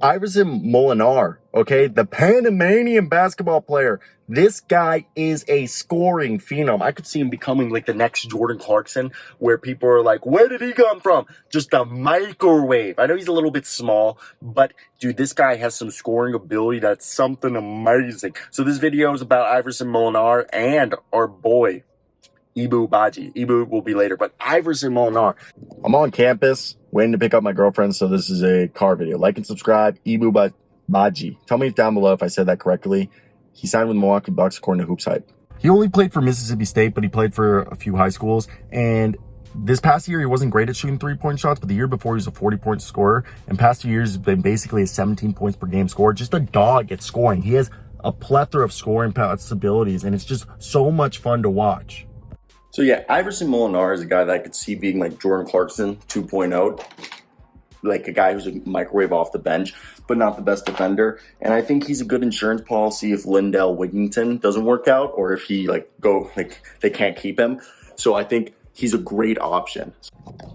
Iverson Molinar, okay, the Panamanian basketball player. This guy is a scoring phenom. I could see him becoming like the next Jordan Clarkson, where people are like, where did he come from? Just a microwave. I know he's a little bit small, but dude, this guy has some scoring ability that's something amazing. So this video is about Iverson Molinar and our boy, Ibou Badji. Ibou will be later, but Iverson Molinar. I'm on campus waiting to pick up my girlfriend, so this is a car video. Like and subscribe. Ibou Badji. Tell me down below if I said that correctly. He signed with the Milwaukee Bucks according to HoopsHype. He only played for Mississippi State, but he played for a few high schools. And this past year, he wasn't great at shooting three-point shots, but the year before, he was a 40-point scorer. And past 2 years, he's been basically a 17 points per game scorer. Just a dog at scoring. He has a plethora of scoring possibilities, and it's just so much fun to watch. So yeah, Iverson Molinar is a guy that I could see being like Jordan Clarkson 2.0, like a guy who's a microwave off the bench, but not the best defender. And I think he's a good insurance policy if Lindell Wigington doesn't work out, or if he they can't keep him. So I think he's a great option.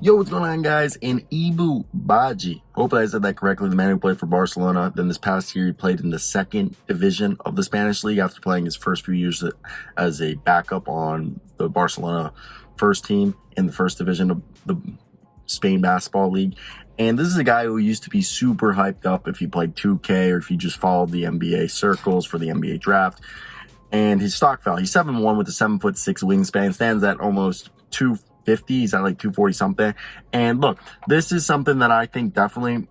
Yo, what's going on, guys? And Ibou Badji, hopefully I said that correctly, the man who played for Barcelona. Then this past year, he played in the second division of the Spanish league after playing his first few years as a backup on the Barcelona first team in the first division of the Spain basketball league. And this is a guy who used to be super hyped up if you played 2K or if you just followed the NBA circles for the NBA draft. And his stock fell. He's 7'1" with a 7'6" wingspan, stands at almost 250. He's at like 240 something. And look, this is something that I think definitely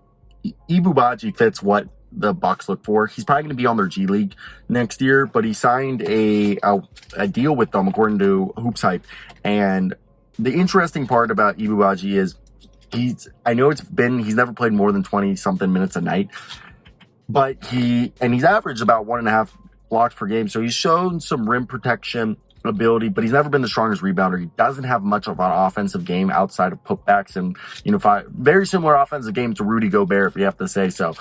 Ibou Badji fits what the Bucks look for. He's probably going to be on their G League next year, but he signed a deal with them according to HoopsHype. And the interesting part about Ibou Badji is he's never played more than 20 something minutes a night, but he's averaged about 1.5 blocks per game. So he's shown some rim protection ability, but he's never been the strongest rebounder. He doesn't have much of an offensive game outside of putbacks and, very similar offensive game to Rudy Gobert, if you have to say so.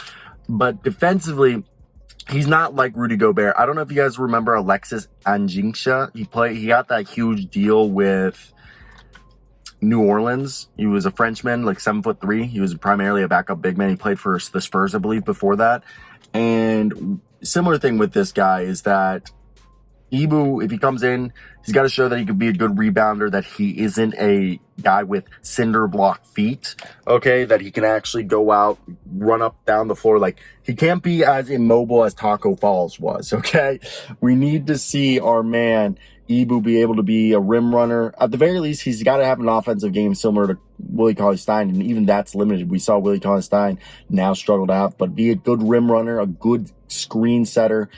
But defensively, he's not like Rudy Gobert. I don't know if you guys remember Alexis Anjingsha. He got that huge deal with New Orleans. He was a Frenchman, like 7'3". He was primarily a backup big man. He played for the Spurs, I believe, before that. And similar thing with this guy is that Ibou, if he comes in, he's got to show that he could be a good rebounder, that he isn't a guy with cinder block feet, okay, that he can actually go out, run up, down the floor. Like, he can't be as immobile as Taco Falls was, okay? We need to see our man Ibou be able to be a rim runner. At the very least, he's got to have an offensive game similar to Willie Cauley-Stein, and even that's limited. We saw Willie Cauley-Stein now struggle to have, but be a good rim runner, a good screen setter.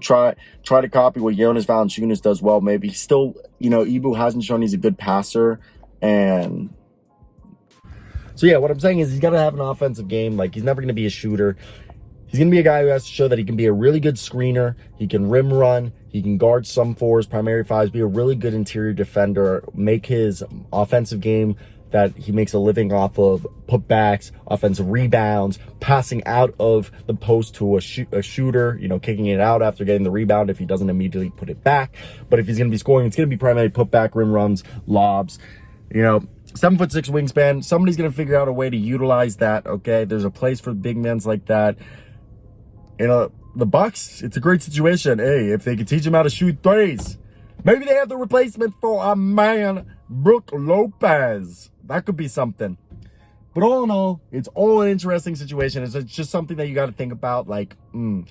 Try to copy what Jonas Valanciunas does well. Maybe still, Ibou hasn't shown he's a good passer, and so yeah, what I'm saying is he's got to have an offensive game. Like, he's never going to be a shooter. He's going to be a guy who has to show that he can be a really good screener. He can rim run. He can guard some fours, primary fives, be a really good interior defender, make his offensive game that he makes a living off of putbacks, offensive rebounds, passing out of the post to a shooter, kicking it out after getting the rebound if he doesn't immediately put it back. But if he's going to be scoring, it's going to be primarily putback, rim runs, lobs. 7'6" wingspan. Somebody's going to figure out a way to utilize that, okay? There's a place for big men like that. The Bucks, it's a great situation. Hey, if they can teach him how to shoot threes, maybe they have the replacement for a man, Brook Lopez. That could be something. But all in all, it's all an interesting situation. It's just something that you got to think about. Like,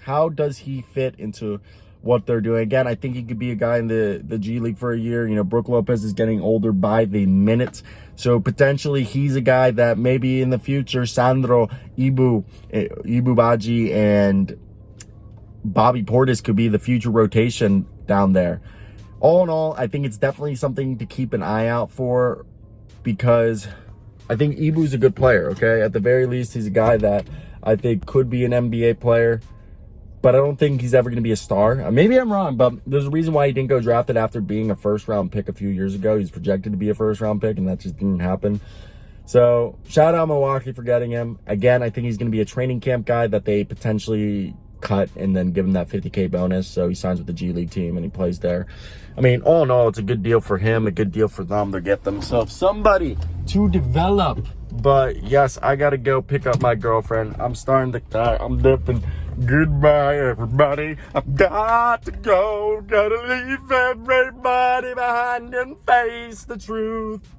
how does he fit into what they're doing? Again, I think he could be a guy in the G League for a year. Brook Lopez is getting older by the minute. So potentially he's a guy that maybe in the future, Sandro, Ibou Badji, and Bobby Portis could be the future rotation down there. All in all, I think it's definitely something to keep an eye out for, because I think Ibou's a good player, okay? At the very least, he's a guy that I think could be an NBA player, but I don't think he's ever going to be a star. Maybe I'm wrong, but there's a reason why he didn't go drafted after being a first-round pick a few years ago. He's projected to be a first-round pick, and that just didn't happen. So shout out Milwaukee for getting him. Again, I think he's going to be a training camp guy that they potentially cut and then give him that $50K bonus, so he signs with the G League team and he plays there. All in all, it's a good deal for him, a good deal for them. They get themselves somebody to develop But yes, I gotta go pick up my girlfriend. I'm starting to die. I'm dipping. Goodbye, everybody. I've got to go. Gotta leave everybody behind and face the truth.